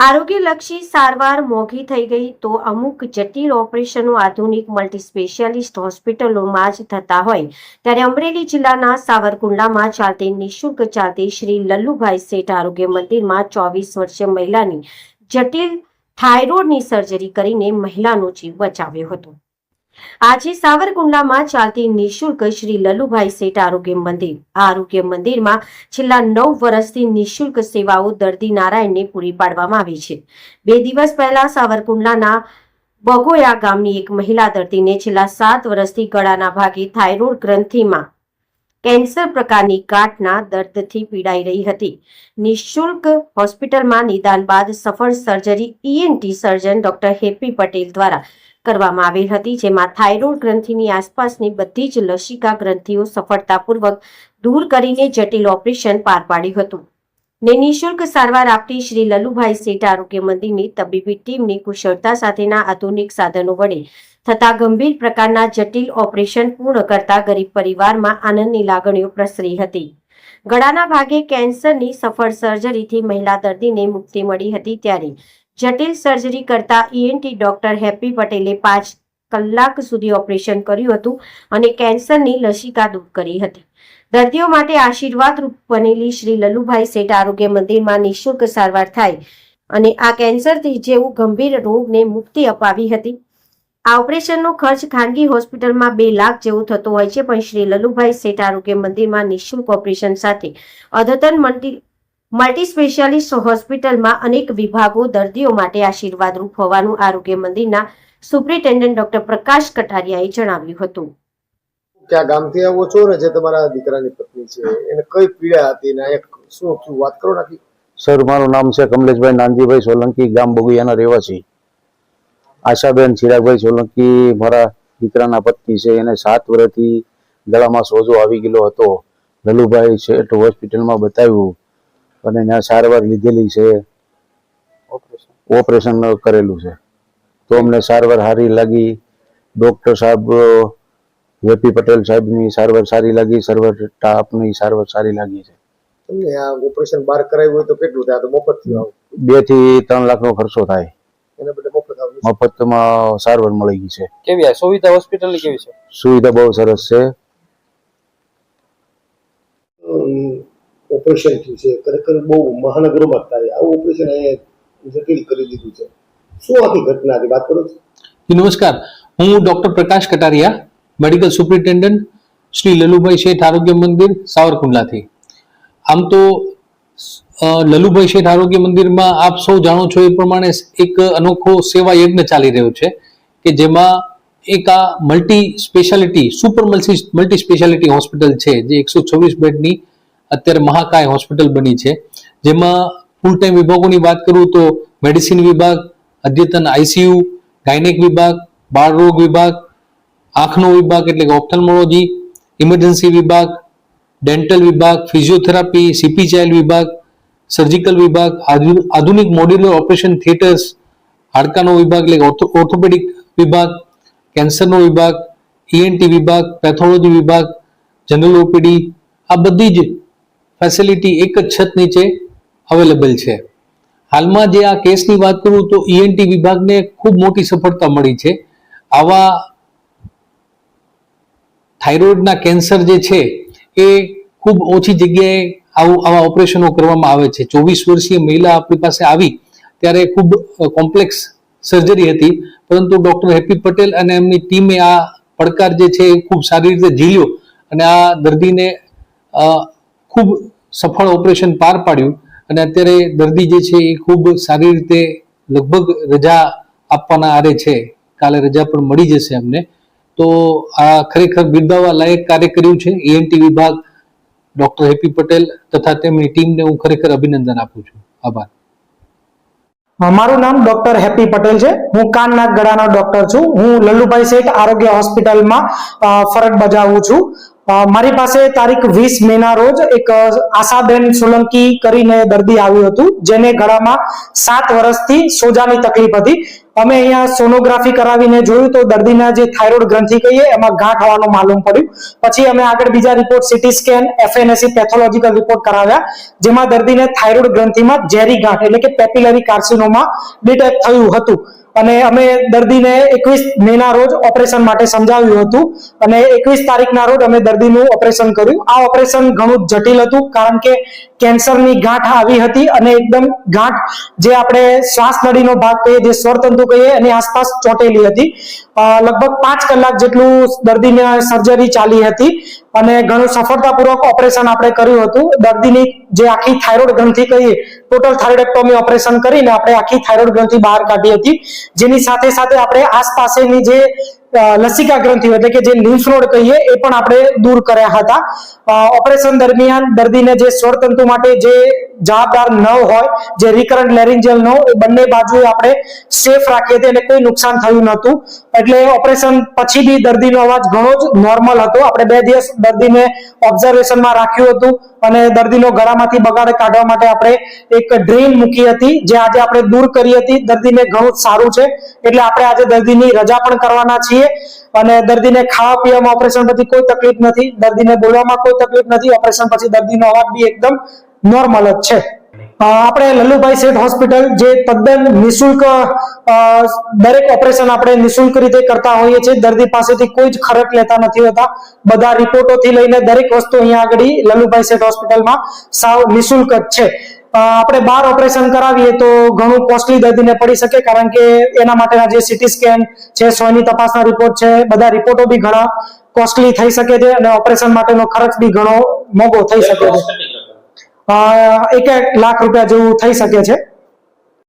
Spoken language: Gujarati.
આરોગ્યલક્ષી સારવાર મોંઘી થઈ ગઈ તો અમુક જટિલ ઓપરેશનો આધુનિક મલ્ટી સ્પેશિયાલિસ્ટ હોસ્પિટલોમાં જ થતા હોય ત્યારે અમરેલી જિલ્લાના સાવરકુંડલામાં ચાલતી નિઃશુલ્ક ચાલતી શ્રી લલ્લુભાઈ શેઠ આરોગ્ય મંદિરમાં 24 વર્ષીય મહિલાની જટિલ થાઇરોઇડની સર્જરી કરીને મહિલાનો જીવ બચાવ્યો હતો। આજે સાવરકુંડલામાં ચાલતી નિઃશુલ્ક શ્રી લલ્લુભાઈ શેઠ આરોગ્ય મંદિરમાં છેલ્લા 9 વર્ષથી નિઃશુલ્ક સેવાઓ દર્દી નારાયણને પૂરી પાડવામાં આવી છે। 2 દિવસ પહેલા સાવરકુંડલાના બગોયા ગામની એક મહિલા દર્દીને છેલ્લા 7 વર્ષથી ગળાના ભાગે થાઇરોઇડ ગ્રંથિમાં કેન્સર પ્રકારની ગાંઠના દર્દથી પીડાઈ રહી હતી। નિઃશુલ્ક હોસ્પિટલમાં નિદાન બાદ સફળ surgery ENT surgeon doctor happy Patel દ્વારા કરવામાં આવેલ હતી, જેમાં થાઇરોઇડ ગ્રંથિની આસપાસની બધી જ લસિકા ગ્રંથિઓ સફળતાપૂર્વક દૂર કરીને જટિલ ઓપરેશન પાર પાડ્યું હતું ને નિઃશુલ્ક સારવાર આપતી શ્રી લલ્લુભાઈ શેઠ આરોગ્ય મંદિરની તબીબી ટીમની કુશળતા સાથેના આધુનિક સાધનો વડે થતા ગંભીર પ્રકારના જટિલ ઓપરેશન પૂર્ણ કરતા ગરીબ પરિવારમાં આનંદની લાગણીઓ પ્રસરી હતી। ગળાના ભાગે કેન્સરની સફળ સર્જરીથી મહિલા દર્દીને મુક્તિ મળી હતી, ત્યારે જટિલ સર્જરી કરતા ENT ડોક્ટર હેપી પટેલે 5 કલાક સુધી ઓપરેશન કર્યું હતું અને કેન્સરની લસિકા દૂર કરી હતી। દર્દીઓ માટે આશીર્વાદરૂપ બનેલી શ્રી લલ્લુભાઈ શેઠ આરોગ્ય મંદિરમાં નિઃશુલ્ક સારવાર થાય અને આ કેન્સરથી જેવું ગંભીર રોગને મુક્તિ અપાવી હતી। આ ઓપરેશનનો ખર્ચ ખાનગી હોસ્પિટલમાં 2 લાખ જેવો થતો હોય છે, પણ શ્રી લલ્લુભાઈ શેઠ આરોગ્ય મંદિરમાં નિઃશુલ્ક ઓપરેશન સાથે અદ્યતન મલ્ટી સ્પેશિયાલિસ્ટ હોસ્પિટલમાં અનેક વિભાગો દર્દીઓ માટે આશીર્વાદરૂપ હોવાનું આરોગ્ય મંદિરના સુપ્રિન્ટેન્ડન્ટ ડોક્ટર પ્રકાશ કટારિયાએ જણાવ્યું હતું। ક્યાં ગામથી આવો છો ને જે તમારા દીકરાની પત્ની છે એને કઈ પીડા હતી ને એક શું થયું વાત કરો નાખી। સર, મારું નામ છે કમલેશભાઈ નાનજીભાઈ સોલંકી, ગામ બગુયાના રહેવાસી। આશાબેન ચિરાગભાઈ સોલંકી મારા દીકરાના પત્ની છે, એને 7 વર્ષથી ગળામાં સોજો આવી ગયેલો હતો। લલ્લુભાઈ શેઠ હોસ્પિટલમાં બતાવ્યું અને ત્યાં સારવાર લીધેલી છે, ઓપરેશન કરેલું છે, તો અમને સારવાર સારી લાગી। ડોક્ટર સાહેબ હેપી પટેલ સાહેબની સારવાર સારી લાગી, સર્વર સ્ટાફની સારવાર સારી લાગી છે। તમને આ ઓપરેશન બહાર કરાવ્યું હોય તો કેટલું થાય? તો મફત થયું? 2 થી 3 લાખનો ખર્ચો થાય। એને બદલે મફત આવ્યું? મફતમાં સારવાર મળી ગઈ છે। કેવી સુવિધા હોસ્પિટલની કેવી છે? સુવિધા બહુ સરસ છે। ઓપરેશન થયું છે, ખરેખર બહુ મહાનગરોમાં થાય આવું ઓપરેશન અહીંયા જટિલ કરી દીધું છે, શું આખી ઘટના હતી વાત કરો છો? નમસ્કાર, હું ડોક્ટર પ્રકાશ કટારિયા, મેડિકલ સુપ્રિન્ટેન્ડન્ટ શ્રી લલ્લુભાઈ શેઠ આરોગ્ય મંદિર સાવરકુંડલાથી। આમ તો લલ્લુભાઈ શેઠ આરોગ્ય મંદિરમાં આપ સૌ જાણો છો એ પ્રમાણે એક અનોખો સેવા યજ્ઞ ચાલી રહ્યો છે કે જેમાં એક આ multi speciality multi speciality hospital છે, જે 126 બેડની અત્યારે મહાકાય હોસ્પિટલ બની છે, જેમાં ફૂલ ટાઈમ વિભાગોની વાત કરું તો મેડિસિન વિભાગ, અદ્યતન ICU, ગાયનેક વિભાગ, બાળરોગ વિભાગ, આંખનો વિભાગ એટલે કે ઓપ્થેલ્મોલોજી, ઇમરજન્સી વિભાગ, ડેન્ટલ વિભાગ, ફિઝિયોથેરાપી, CP ચાઇલ્ડ વિભાગ, સર્જિકલ વિભાગ, આધુનિક મોડ્યુલર ઓપરેશન થિયેટર્સ, હાડકાનો વિભાગ એટલે ઓર્થોપેડિક વિભાગ, કેન્સરનો વિભાગ, ENT વિભાગ, પેથોલોજી વિભાગ, જનરલ OPD, આ બધી જ ફેસિલિટી એક જ છત નીચે અવેલેબલ છે। હાલમાં જે આ કેસની વાત કરું તો ENT વિભાગને ખૂબ મોટી સફળતા મળી છે। આવા થાઇરોઇડના કેન્સર જે છે એ ખૂબ ઓછી જગ્યાએ આવા ઓપરેશનો કરવામાં આવે છે। 24 વર્ષીય મહિલા આપણી પાસે આવી ત્યારે ખૂબ કોમ્પ્લેક્સ સર્જરી હતી, પરંતુ ડોક્ટર હેપી પટેલ અને એમની ટીમે આ પડકાર જે છે એ ખૂબ સારી રીતે ઝીલ્યો અને આ દર્દીને ખૂબ સફળ ઓપરેશન પાર પાડ્યું અને અત્યારે દર્દી જે છે એ ખૂબ સારી રીતે લગભગ રજા આપવાના આરે છે, કાલે રજા પણ મળી જશે અમને। તો આ ખરેખર બિરદાવવા લાયક કાર્ય કર્યું છે ENT વિભાગ, ડોક્ટર હેપી પટેલ તથા તેમની ટીમને હું ખરેખર અભિનંદન આપું છું। આભાર। મારું નામ ડોક્ટર હેપી પટેલ છે, હું કાન નાક ગળાનો ડોક્ટર છું। હું લલ્લુભાઈ શેઠ આરોગ્ય હોસ્પિટલમાં ફરજ બજાવું છું। મારી પાસે તારીખ 20 મેના રોજ એક આશાબેન સોલંકી કરીને દર્દી આવ્યું હતું, જેને ગળામાં 7 વર્ષથી સોજાની તકલીફ હતી. અમે અહીંયા સોનોગ્રાફી કરાવીને જોયું તો દર્દીના જે થાઇરોઇડ ગ્રંથિ કહીએ એમાં ગાંઠ હોવાનું માલુમ પડ્યું. પછી અમે આગળ બીજા report CT scan, FNAC pathological report કરાવ્યા, જેમાં દર્દીને થાઇરોઇડ ગ્રંથિમાં ઝેરી ગાંઠ એટલે કે પેપિલરી કાર્સિનોમા ડિટેક્ટ થયું હતું. અને અમે દર્દીને 21 મેના રોજ ઓપરેશન માટે સમજાવ્યું હતું અને 21 તારીખના રોજ અમે દર્દીનું ઓપરેશન કર્યું. આ ઓપરેશન ઘણું જટિલ હતું, કારણ કે કેન્સરની ગાંઠ આવી હતી અને એકદમ ગાંઠ જે આપણે શ્વાસ નળીનો ભાગ કહીએ, જે સ્વરતંતુ કહીએ, એની આસપાસ ચોંટેલી હતી. લગભગ 5 કલાક જેટલું દર્દીને સર્જરી ચાલી હતી અને ઘણું સફળતાપૂર્વક ઓપરેશન આપણે કર્યું હતું. દર્દીની જે આખી થાઇરોઇડ ગ્રંથિ કહીએ, ટોટલ થાઇરોઇડેક્ટોમી ઓપરેશન કરીને આપણે આખી થાઇરોઇડ ગ્રંથિ બહાર કાઢી હતી, જેની સાથે સાથે આપણે આસપાસની જે લસિકા ગ્રંથિઓ એટલે કે જે લિમ્ફ નોડ કહીએ એ પણ આપણે દૂર કર્યા હતા. ઓપરેશન દરમિયાન દર્દીને જે સ્વરતંતુ માટે જે જવાબદાર નર્વ હોય, જે રિકરન્ટ લેરિન્જિયલ નર્વ, એ બંને બાજુએ આપણે સેફ રાખીએ છીએ અને કોઈ નુકસાન થયું નહોતું. એટલે ઓપરેશન પછી બી દર્દીનો અવાજ ઘણો જ નોર્મલ હતો. આપણે 2 દિવસ દર્દીને ઓબ્ઝર્વેશનમાં રાખ્યું હતું અને દર્દીનો ગળામાંથી બગાડ કાઢવા માટે આપણે એક ડ્રેન મૂકી હતી, જે આજે આપણે દૂર કરી હતી. દર્દીને ઘણું સારું છે, એટલે આપણે આજે દર્દીની રજા પણ કરવાના છીએ અને દર્દીને ખાવા પીવામાં ઓપરેશન પછી કોઈ તકલીફ નથી, દર્દીને બોલવામાં કોઈ તકલીફ નથી. ઓપરેશન પછી દર્દીનો અવાજ બી એકદમ નોર્મલ જ છે. આપણે લલ્લુભાઈ શેઠ હોસ્પિટલ જે તદ્દન નિઃશુલ્ક દરેક ઓપરેશન આપણે નિઃશુલ્ક રીતે કરતા હોઈએ છીએ. દર્દી પાસેથી કોઈ જ ખર્ચ લેતા નથી હોતા. બધા રિપોર્ટોથી લઈને દરેક વસ્તુ અહીંયા આગળ લલ્લુભાઈ શેઠ હોસ્પિટલમાં સાવ નિઃશુલ્ક જ છે. આપણે 12 ઓપરેશન કરાવીએ તો ઘણું કોસ્ટલી દર્દીને પડી શકે, કારણ કે એના માટેના જે સીટી સ્કેન છે, સોયની તપાસના રિપોર્ટ છે, બધા રિપોર્ટો બી ઘણા કોસ્ટલી થઈ શકે છે અને ઓપરેશન માટેનો ખર્ચ બી ઘણો મોંઘો થઈ શકે છે. 1 લાખ રૂપિયા જેવું થઈ શકે છે.